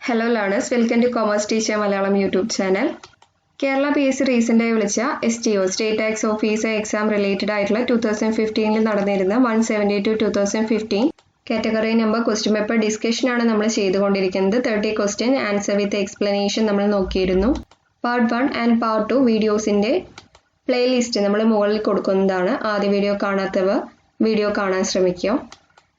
Hello learners, welcome to Commerce Teacher Malayalam YouTube channel. Kerala PSC റീസെൻ്റായി വിളിച്ച STO state tax officer exam related ആയിട്ടുള്ള 2015 നടന്നിരുന്ന 172-2015 category number question paper discussion ആണ് നമ്മൾ ചെയ്തുകൊണ്ടിരിക്കുന്നത്. 30 question answer with explanation നമ്മൾ നോക്കിയിരുന്നു. Part 1 and part 2 വീഡിയോസിൻ്റെ playlist നമ്മൾ മുകളിൽ കൊടുക്കുന്നതാണ്. ആദ്യ വീഡിയോ കാണാത്തവർ വീഡിയോ കാണാൻ ശ്രമിക്കുക.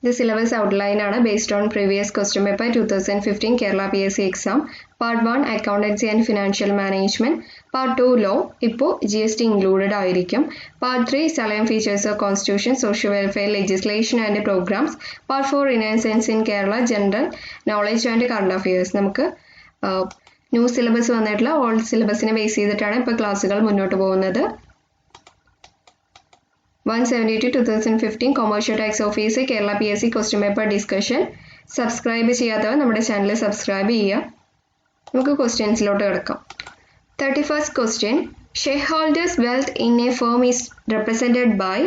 The syllabus outline ആണ് based on previous question paper 2015 Kerala PSC exam. Part 1 Accountancy and Financial Management. Part 2 Law. ഇപ്പോൾ GST included ആയിരിക്കും. Part 3 Salem Features of Constitution, Social Welfare, Legislation and Programs. Part 4 Renaissance in Kerala, General Knowledge and Current Affairs. നമുക്ക് new syllabus വന്നിട്ടുള്ള old സിലബസിനെ base ചെയ്തിട്ടാണ് ഇപ്പോൾ ക്ലാസ്സുകൾ മുന്നോട്ട് പോകുന്നത്. 172-2015 Commercial Tax Office Kerala PSC Question Paper Discussion. Subscribe ചെയ്യാത്തവർ നമ്മുടെ channel subscribe ചെയ്യുക. നമുക്ക് ക്വസ്റ്റ്യൻസിലോട്ട് കിടക്കാം. 31st question. Shareholders' wealth in a firm is represented by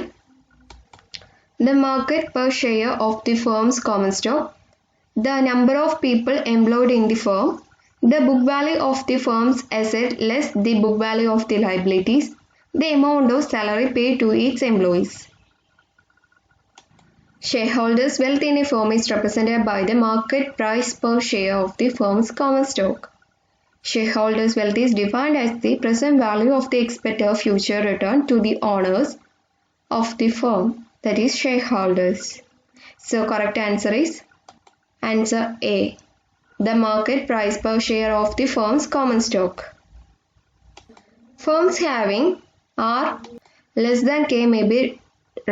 the market per share of the firm's common stock, the number of people employed in the firm, the book value of the firm's asset less the book value of the liabilities, the amount of salary paid to its employees. Shareholders' wealth in a firm is represented by the market price per share of the firm's common stock. Shareholders' wealth is defined as the present value of the expected future return to the owners of the firm, that is shareholders. So correct answer is answer A, the market price per share of the firm's common stock. Firms having R less than K may be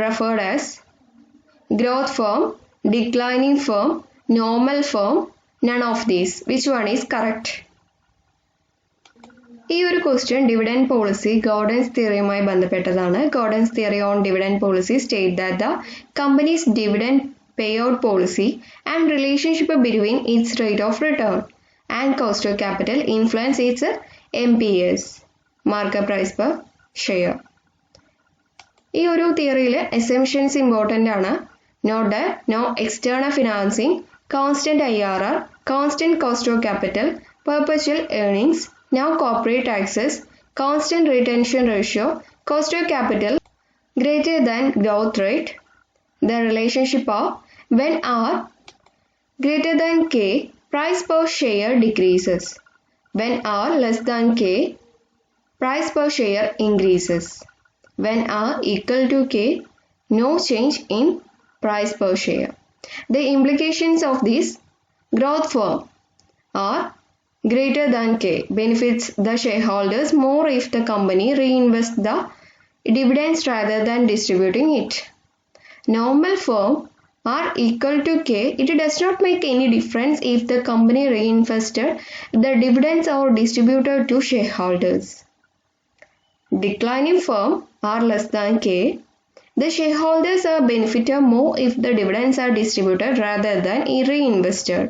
referred as growth firm, declining firm, normal firm, none of these. Which one is correct? ഈ ഒരു question dividend policy Gordon's തിയറിയുമായി ബന്ധപ്പെട്ടതാണ്. Gordon's theory on dividend policy state that the companies dividend pay out policy and relationship between its rate of return and cost of capital influence its MPS, market price per share. ഈ ഒരു തിയറിയിൽ assumptions important ആണ്. Note no external financing, constant IRR, constant cost of capital, perpetual earnings, no corporate taxes, constant retention ratio, cost of capital greater than growth rate. The relationship of when R greater than K, price per share decreases. When R less than K, price per share increases. When R equal to K, no change in price per share. The implications of this growth firm are greater than K benefits the shareholders more if the company reinvests the dividends rather than distributing it. Normal firm are equal to K, it does not make any difference if the company reinvested the dividends or distributed to shareholders. Declining firm are less than K, the shareholders are benefited more if the dividends are distributed rather than reinvested.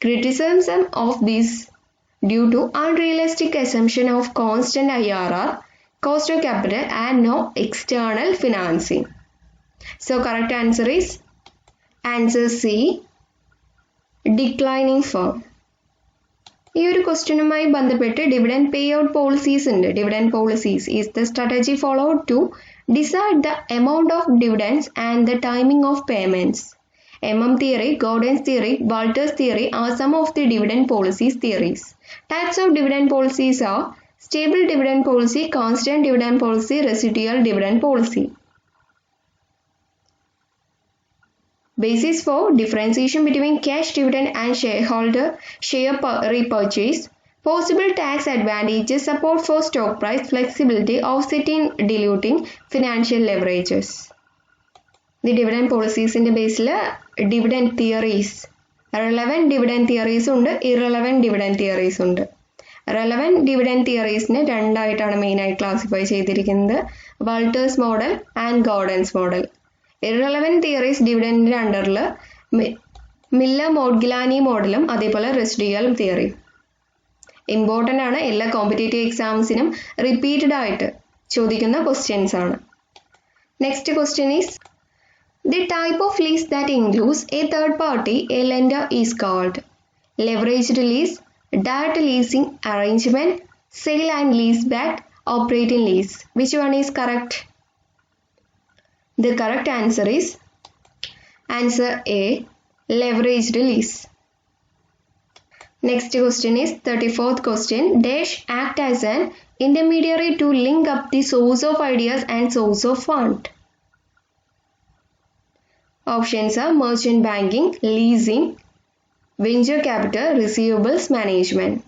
Criticism of this due to unrealistic assumption of constant IRR, cost of capital and no external financing. So correct answer is answer C, declining firm. ഈ ഒരു ക്വസ്റ്റ്യനുമായി ബന്ധപ്പെട്ട് dividend pay out policies ഉണ്ട്. Dividend policies is the strategy followed to decide the amount of dividends and the timing of payments. theory, Gordon's theory, Walter's theory are some of the dividend policies theories. Types of dividend policies are stable dividend policy, constant dividend policy, residual dividend policy. Basis for differentiation between cash dividend and shareholder share repurchase. Possible tax advantages, support for stock price, flexibility, offsetting diluting financial leverages. The dividend policies in the base dividend theories. Relevant dividend theories ഉണ്ട്, irrelevant dividend theories ഉണ്ട്. Relevant dividend theories നെ രണ്ടായിട്ടാണ് മെയിനായി classify ചെയ്തിരിക്കുന്നത്. Walter's model and Gordon's model. Irrelevant theories ഡിവിഡൻഡിൻ്റെ അണ്ടറിൽ Miller മോഡ്ഗിലാനി മോഡലും അതേപോലെ റെസിഡ്യൂവൽ തിയറി ഇമ്പോർട്ടൻ്റ് ആണ്. എല്ലാ കോമ്പറ്റേറ്റീവ് എക്സാംസിനും റിപ്പീറ്റഡ് ആയിട്ട് ചോദിക്കുന്ന ക്വസ്റ്റ്യൻസ് ആണ്. Next question is the type of lease that includes a third party a lender is called. leveraged lease, direct leasing arrangement, sale and lease back, operating lease. Which one is correct? The correct answer is answer A, leveraged lease. Next question is 34th question. Dash act as an intermediary to link up the source of ideas and source of fund. Options are merchant banking, leasing, venture capital, receivables management.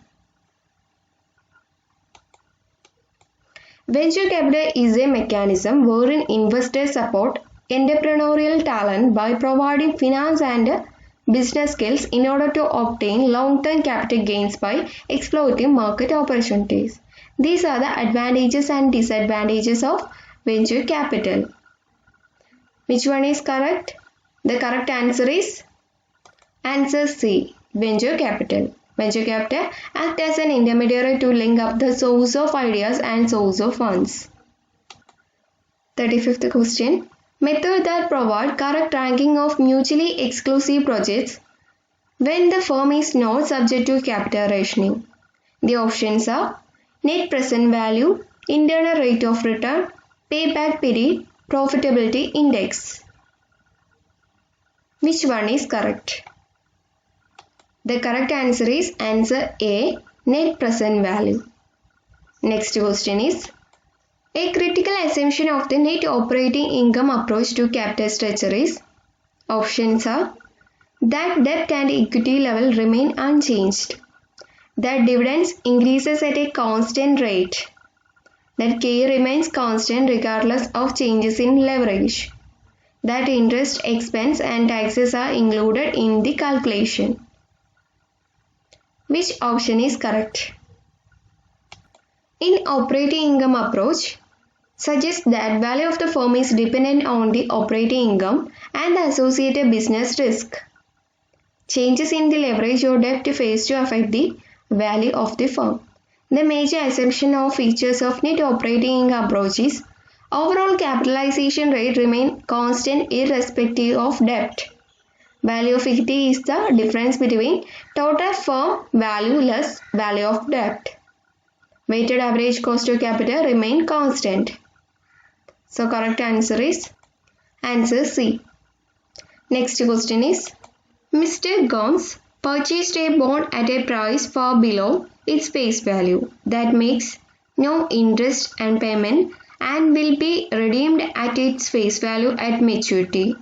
Venture capital is a mechanism wherein investors support entrepreneurial talent by providing finance and business skills in order to obtain long-term capital gains by exploiting market opportunities. These are the advantages and disadvantages of venture capital. Which one is correct? The correct answer is answer C, venture capital. Venture capital acts as an intermediary to link up the source of ideas and source of funds. 35th question. Method that provide correct ranking of mutually exclusive projects when the firm is not subject to capital rationing. The options are net present value, internal rate of return, payback period, profitability index. Which one is correct? The correct answer is answer A, net present value. Next question is, a critical assumption of the net operating income approach to capital structure is, options are that debt and equity level remain unchanged, that dividends increases at a constant rate, that K remains constant regardless of changes in leverage, that interest expense and taxes are included in the calculation. Which option is correct? In operating income approach, suggests that value of the firm is dependent on the operating income and the associated business risk. Changes in the leverage or debt face to affect the value of the firm. The major assumption or features of net operating income approach is overall capitalization rate remain constant irrespective of debt. Value of equity is the difference between total firm value less value of debt. Weighted average cost of capital remain constant. So correct answer is answer C. Next question is, Mr. Gomes purchased a bond at a price far below its face value that makes no interest and payment and will be redeemed at its face value at maturity.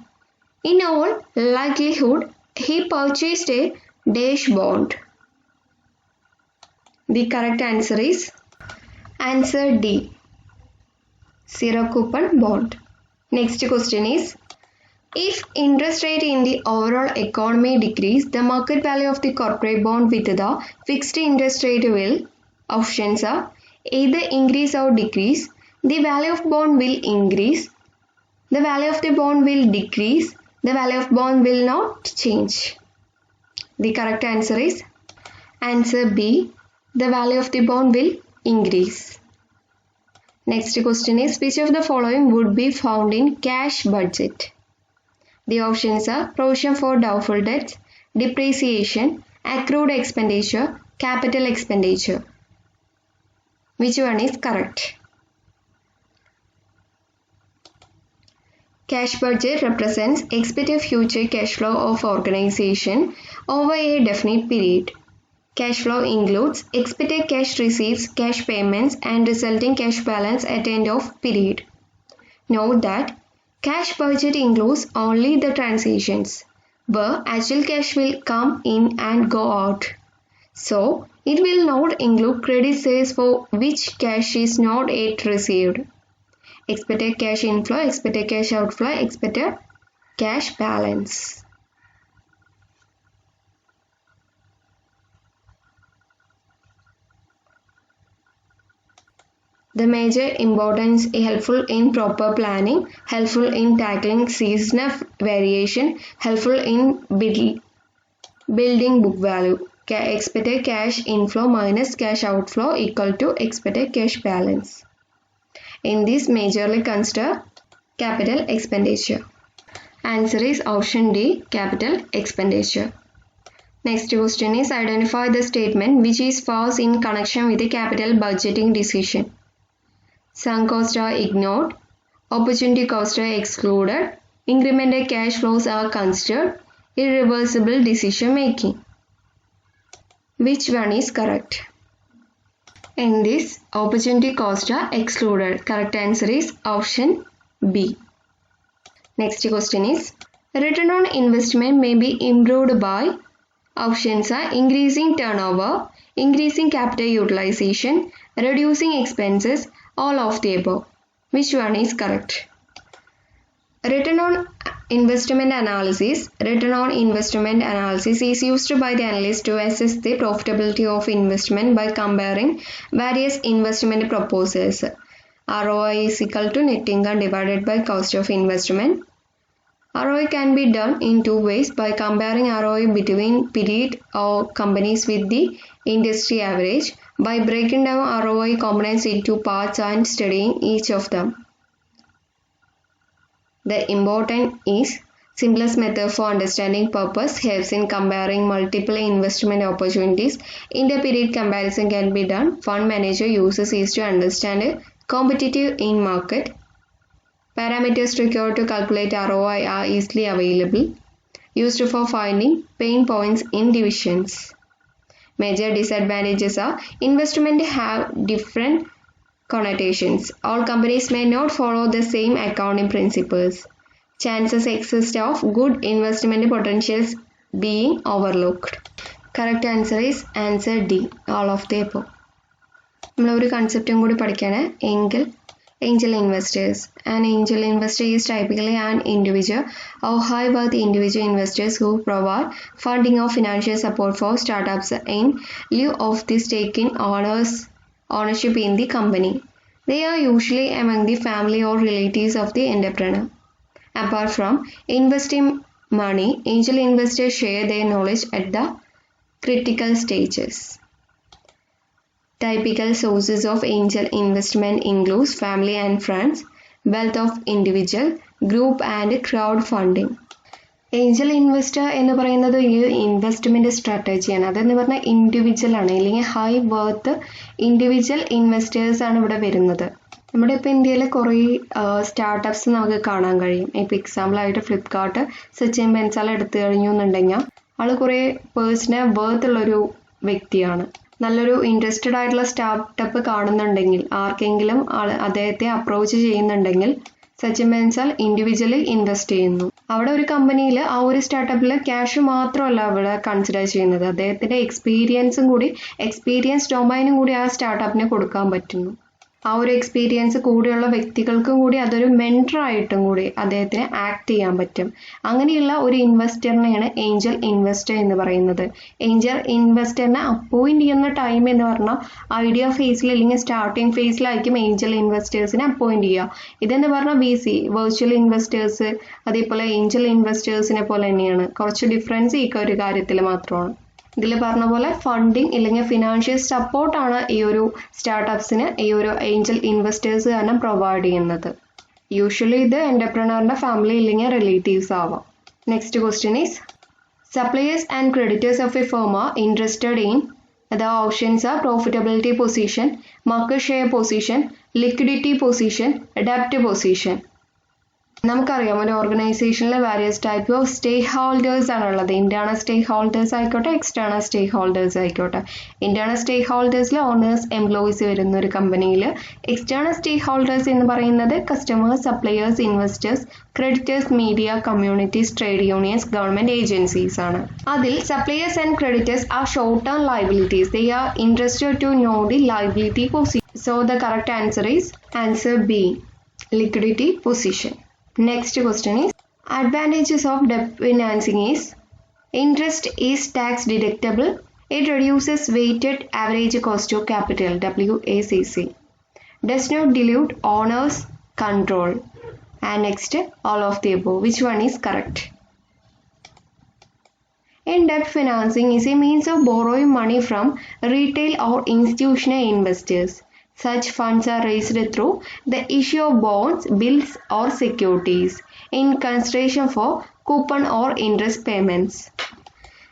In all likelihood, he purchased a dash bond. The correct answer is answer D, zero coupon bond. Next question is, if interest rate in the overall economy decrease, the market value of the corporate bond with the fixed interest rate will, options are either increase or decrease, the value of bond will increase, the value of the bond will decrease, the value of bond will not change. The correct answer is answer B, the value of the bond will increase. Next question is, which of the following would be found in cash budget? The options are provision for doubtful debts, depreciation, accrued expenditure, capital expenditure. Which one is correct? Cash budget represents expected future cash flow of organization over a definite period. Cash flow includes expected cash receipts, cash payments, and resulting cash balance at end of period. Note that cash budget includes only the transactions where actual cash will come in and go out. So, it will not include credit sales for which cash is not yet received. Expected cash inflow, expected cash outflow, expected cash balance. The major importance is helpful in proper planning, helpful in tackling seasonal variation, helpful in building book value. Expected cash inflow minus cash outflow equal to expected cash balance. In this, majorly consider capital expenditure. Answer is option D, capital expenditure. Next question is identify the statement which is false in connection with the capital budgeting decision. Sunk costs are ignored, opportunity costs are excluded, incremental cash flows are considered, irreversible decision making. Which one is correct? In this, opportunity costs are excluded. Correct answer is option B. Next question is, return on investment may be improved by, options are increasing turnover, increasing capital utilization, reducing expenses, all of the above. Which one is correct? Return on investment analysis. Return on investment analysis is used by the analyst to assess the profitability of investment by comparing various investment proposals. ROI is equal to net income divided by cost of investment. ROI can be done in two ways, by comparing ROI between period or companies with the industry average, by breaking down ROI components into parts and studying each of them. The important is simplest method for understanding purpose helps in comparing multiple investment opportunities. Inter-period comparison can be done. Fund manager uses is to understand competitive in market. Parameters required to calculate ROI are easily available, used for finding pain points in divisions. Major disadvantages are investment have different connotations. All companies may not follow the same accounting principles. Chances exist of good investment potentials being overlooked. Correct answer is answer D, all of the above. നമ്മളൊരു കൺസെപ്റ്റും കൂടി പഠിക്കുകയാണ്. Angel investors. An angel investor is typically an individual or high worth individual investors who provide funding or financial support for startups in lieu of the stake in ownership in the company. They are usually among the family or relatives of the entrepreneur. Apart from investing money, angel investors share their knowledge at the critical stages. Typical sources of angel investment include family and friends, wealth of individual, group and crowdfunding. Angel investor എന്ന് പറയുന്നത് ഈ investment സ്ട്രാറ്റജിയാണ്. അതെന്ന് പറഞ്ഞാൽ individual ആണ്, അല്ലെങ്കിൽ high worth individual investors ആണ് ഇവിടെ വരുന്നത്. നമ്മുടെ ഇപ്പോൾ ഇന്ത്യയിൽ കുറേ സ്റ്റാർട്ടപ്സ് നമുക്ക് കാണാൻ കഴിയും. ഇപ്പോൾ എക്സാമ്പിളായിട്ട് ഫ്ലിപ്കാർട്ട്, സച്ചിൻ ബെൻസാൽ എടുത്തു കഴിഞ്ഞു എന്നുണ്ടെങ്കിൽ ആൾ കുറേ പേഴ്സണൽ വർത്ത് ഉള്ളൊരു വ്യക്തിയാണ്. നല്ലൊരു ഇൻട്രസ്റ്റഡ് ആയിട്ടുള്ള സ്റ്റാർട്ടപ്പ് കാണുന്നുണ്ടെങ്കിൽ, ആർക്കെങ്കിലും അദ്ദേഹത്തെ അപ്രോച്ച് ചെയ്യുന്നുണ്ടെങ്കിൽ സച്ചിൻ ബെൻസാൽ ഇൻഡിവിജ്വലി ഇൻവെസ്റ്റ് ചെയ്യുന്നു. അവിടെ ഒരു കമ്പനിയിൽ ആ ഒരു സ്റ്റാർട്ടപ്പിൽ ക്യാഷ് മാത്രമല്ല അവിടെ കൺസിഡർ ചെയ്യുന്നത്, അദ്ദേഹത്തിൻ്റെ എക്സ്പീരിയൻസ് ഡൊമൈനും കൂടി ആ സ്റ്റാർട്ടപ്പിന് കൊടുക്കാൻ പറ്റുന്നു. ആ ഒരു എക്സ്പീരിയൻസ് കൂടിയുള്ള വ്യക്തികൾക്കും കൂടി അതൊരു മെൻറ്ററായിട്ടും കൂടി അദ്ദേഹത്തിന് ആക്ട് ചെയ്യാൻ പറ്റും. അങ്ങനെയുള്ള ഒരു ഇൻവെസ്റ്ററിനെയാണ് ഏഞ്ചൽ ഇൻവെസ്റ്റർ എന്ന് പറയുന്നത്. ഏഞ്ചൽ ഇൻവെസ്റ്ററിനെ അപ്പോയിന്റ് ചെയ്യുന്ന ടൈം എന്ന് പറഞ്ഞാൽ ഐഡിയ ഫേസിൽ അല്ലെങ്കിൽ സ്റ്റാർട്ടിങ് ഫേസിലായിരിക്കും ഏഞ്ചൽ ഇൻവെസ്റ്റേഴ്സിനെ അപ്പോയിന്റ് ചെയ്യുക. ഇതെന്ന് പറഞ്ഞാൽ VC വെർച്വൽ ഇൻവെസ്റ്റേഴ്സ് അതേപോലെ ഏഞ്ചൽ ഇൻവെസ്റ്റേഴ്സിനെ പോലെ തന്നെയാണ്. കുറച്ച് ഡിഫറൻസ് ഈ ഒരു കാര്യത്തിൽ മാത്രമാണ്. ഇതിൽ പറഞ്ഞ പോലെ ഫണ്ടിങ് ഇല്ലെങ്കിൽ ഫിനാൻഷ്യൽ സപ്പോർട്ടാണ് ഈ ഒരു സ്റ്റാർട്ടപ്സിന് ഈ ഒരു ഏഞ്ചൽ ഇൻവെസ്റ്റേഴ്സ് കാരണം പ്രൊവൈഡ് ചെയ്യുന്നത്. യൂഷ്വലി ഇത് എന്റർപ്രണറിന്റെ ഫാമിലി ഇല്ലെങ്കിൽ റിലേറ്റീവ്സ് ആവാം. Next question is suppliers and creditors of A firm are interested in the options are profitability position, market share position, liquidity position, debt position. നമുക്കറിയാം ഒരു ഓർഗനൈസേഷനിൽ various type of stakeholders ആണുള്ളത്. Internal stakeholders ആയിക്കോട്ടെ, external stakeholders ആയിക്കോട്ടെ. Internal സ്റ്റേക്ക് ഹോൾഡേഴ്സിൽ owners, employees വരുന്ന ഒരു കമ്പനിയിൽ. എക്സ്റ്റേണൽ സ്റ്റേക്ക് ഹോൾഡേഴ്സ് എന്ന് പറയുന്നത് customers, suppliers, investors, creditors, media, communities, trade unions, government agencies ആണ്. അതിൽ suppliers and creditors are short term liabilities. They are interested to know the liability position. So the correct answer is answer B, liquidity position. Next question is advantages of debt financing is interest is tax deductible, it reduces weighted average cost of capital WACC, does not dilute owners control, and next all of the above. Which one is correct? In debt financing is a means of borrowing money from retail or institutional investors. Such funds are raised through the issue of bonds, bills or securities in consideration for coupon or interest payments.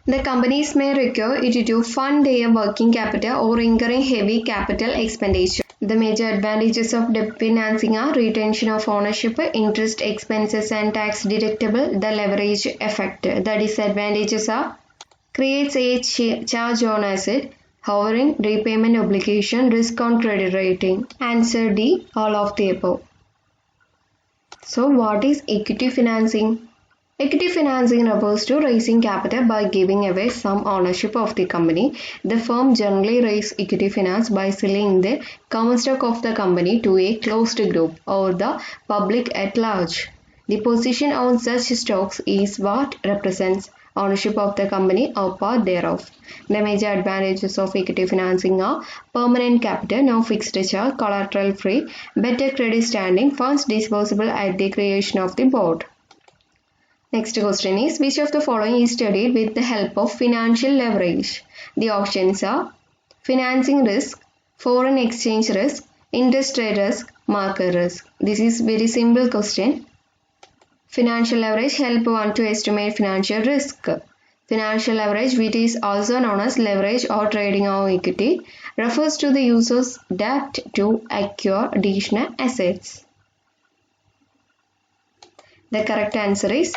The companies may require it to fund their working capital or incurring heavy capital expenditure. The major advantages of debt financing are retention of ownership, interest expenses and tax deductible, the leverage effect. The disadvantages are creates a charge on asset, hovering, repayment obligation, risk on credit rating. Answer D, all of the above. So what is equity financing? Equity financing refers to raising capital by giving away some ownership of the company. The firm generally raises equity finance by selling the common stock of the company to a closed group or the public at large. The position on such stocks is what represents ownership of the company or part thereof. The major advantages of equity financing are permanent capital, no fixed charge, collateral free, better credit standing, funds disposable at the creation of the board. Next question is, which of the following is studied with the help of financial leverage? The options are financing risk, foreign exchange risk, interest rate risk, market risk. This is very simple question. Financial leverage help one to estimate financial risk. Financial leverage, which is also known as leverage or trading of equity, refers to the use of debt to acquire additional assets. The correct answer is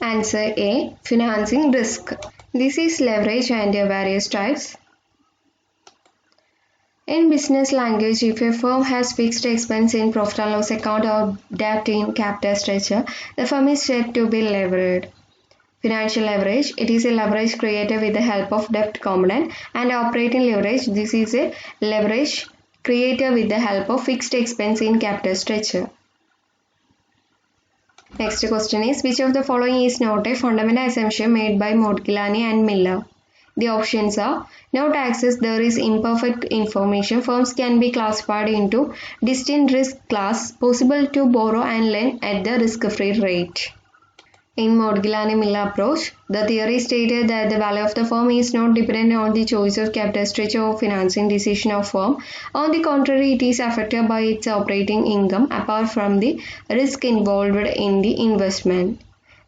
answer A, financing risk. This is leverage and various types. In business language, if a firm has fixed expense in profit and loss account or debt in capital structure, the firm is said to be levered. Financial leverage, it is a leverage created with the help of debt component, and operating leverage, this is a leverage created with the help of fixed expense in capital structure. Next question is, which of the following is not a fundamental assumption made by Modigliani and Miller? The options are no taxes, there is imperfect information, firms can be classified into distinct risk class, possible to borrow and lend at the risk-free rate. In Modigliani-Miller approach, the theory stated that the value of the firm is not dependent on the choice of capital structure or financing decision of firm. On the contrary, it is affected by its operating income apart from the risk involved in the investment.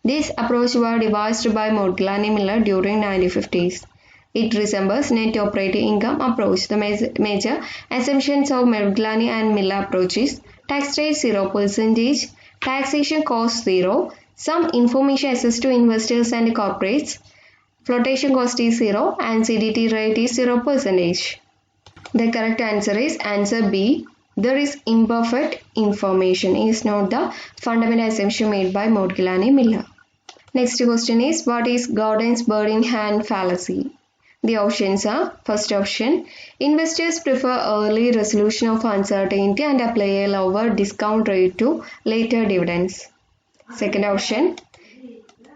This approach was devised by Modigliani-Miller during 1950s. It resembles net operating income approach. The major assumptions of Modigliani and Miller approaches: tax rate 0%, taxation cost 0, some information access to investors and corporates, flotation cost is 0, and CDT rate is 0%. The correct answer is answer B. There is imperfect information is not the fundamental assumption made by Modigliani-Miller. Next question is, what is Gordon's bird in hand fallacy? The options are, first option, investors prefer early resolution of uncertainty and apply a lower discount rate to later dividends. Second option,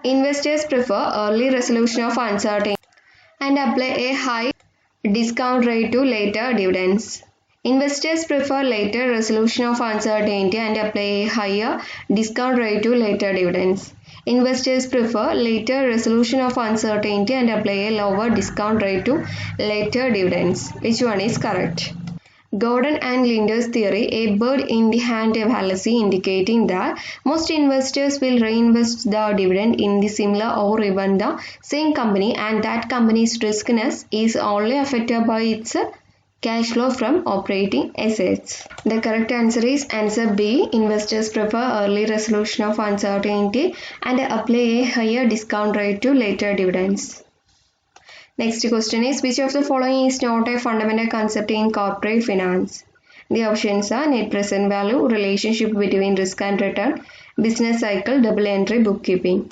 investors prefer early resolution of uncertainty and apply a high discount rate to later dividends. Investors prefer later resolution of uncertainty and apply a higher discount rate to later dividends. Investors prefer later resolution of uncertainty and apply a lower discount rate to later dividends. Which one is correct? Gordon and Linder's theory, a bird in the hand fallacy, indicating that most investors will reinvest the dividend in the similar or even the same company, and that company's riskiness is only affected by its cash flow from operating assets. The correct answer is answer B. Investors prefer early resolution of uncertainty and apply a higher discount rate to later dividends. Next question is, which of the following is not a fundamental concept in corporate finance? The options are net present value, relationship between risk and return, business cycle, double entry bookkeeping.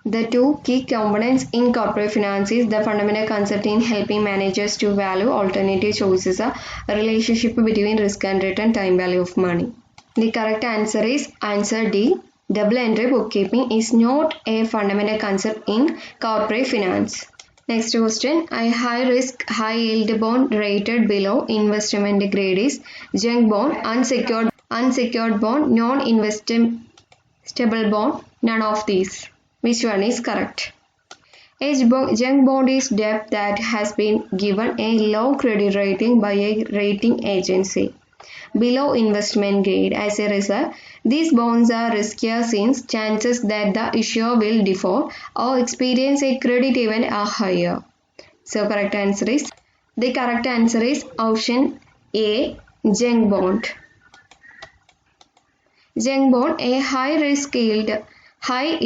The two key components in corporate finance is the fundamental concept in helping managers to value alternative choices are a relationship between risk and return, time value of money. The correct answer is answer D. Double entry bookkeeping is not a fundamental concept in corporate finance. Next question, a high risk, high yield bond rated below investment grade is junk bond, unsecured bond, non-investable bond, none of these. Which one is correct? A junk bond is debt that has been given a low credit rating by a rating agency. below investment grade. As a result, these bonds are riskier since chances that the issuer will default or experience a credit event are higher. So the correct answer is option A, junk bond. Junk bond, a high risk yield, high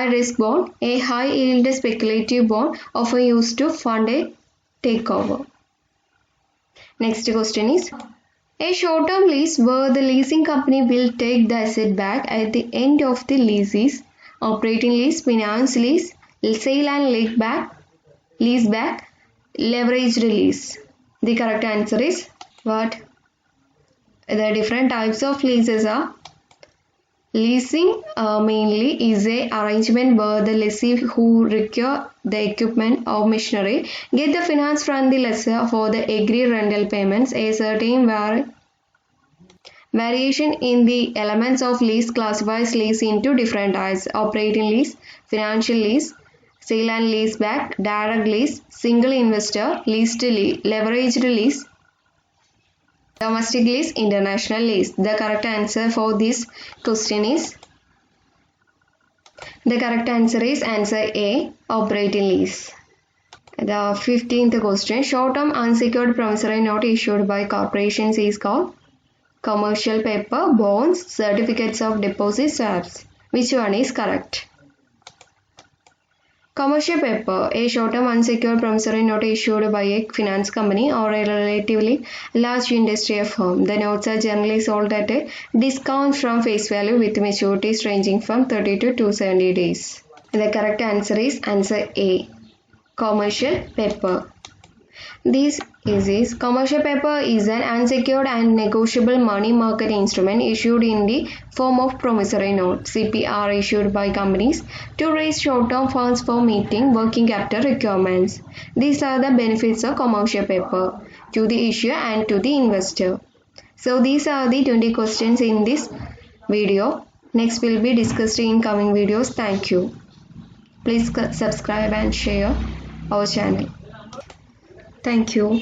risk bond, a high yield speculative bond often used to fund a takeover. Next question is, a short-term lease where the leasing company will take the asset back at the end of the lease is operating lease, finance lease, sale and leaseback, leveraged lease. The correct answer is what? The different types of leases are leasing mainly is a arrangement where the lessee who require the equipment or machinery get the finance from the lessor for the agreed rental payments. A certain variation in the elements of lease classifies lease into different types: operating lease, financial lease, sale and leaseback, direct lease, single investor, leveraged lease, domestic lease, international lease. The correct answer for this question is answer A, operating lease. The 15th question, short-term unsecured promissory note issued by corporations is called commercial paper, bonds, certificates of deposit, swaps. Which one is correct? Commercial paper, a short-term unsecured promissory note issued by a finance company or a relatively large industrial firm. The notes are generally sold at a discount from face value with maturities ranging from 30 to 270 days. The correct answer is answer A, commercial paper. Commercial paper is an unsecured and negotiable money market instrument issued in the form of promissory note (CPR) issued by companies to raise short-term funds for meeting working capital requirements. These are the benefits of commercial paper to the issuer and to the investor. So these are the 20 questions in this video. Next will be discussed in coming videos. Thank you. Please subscribe and share our channel. Thank you.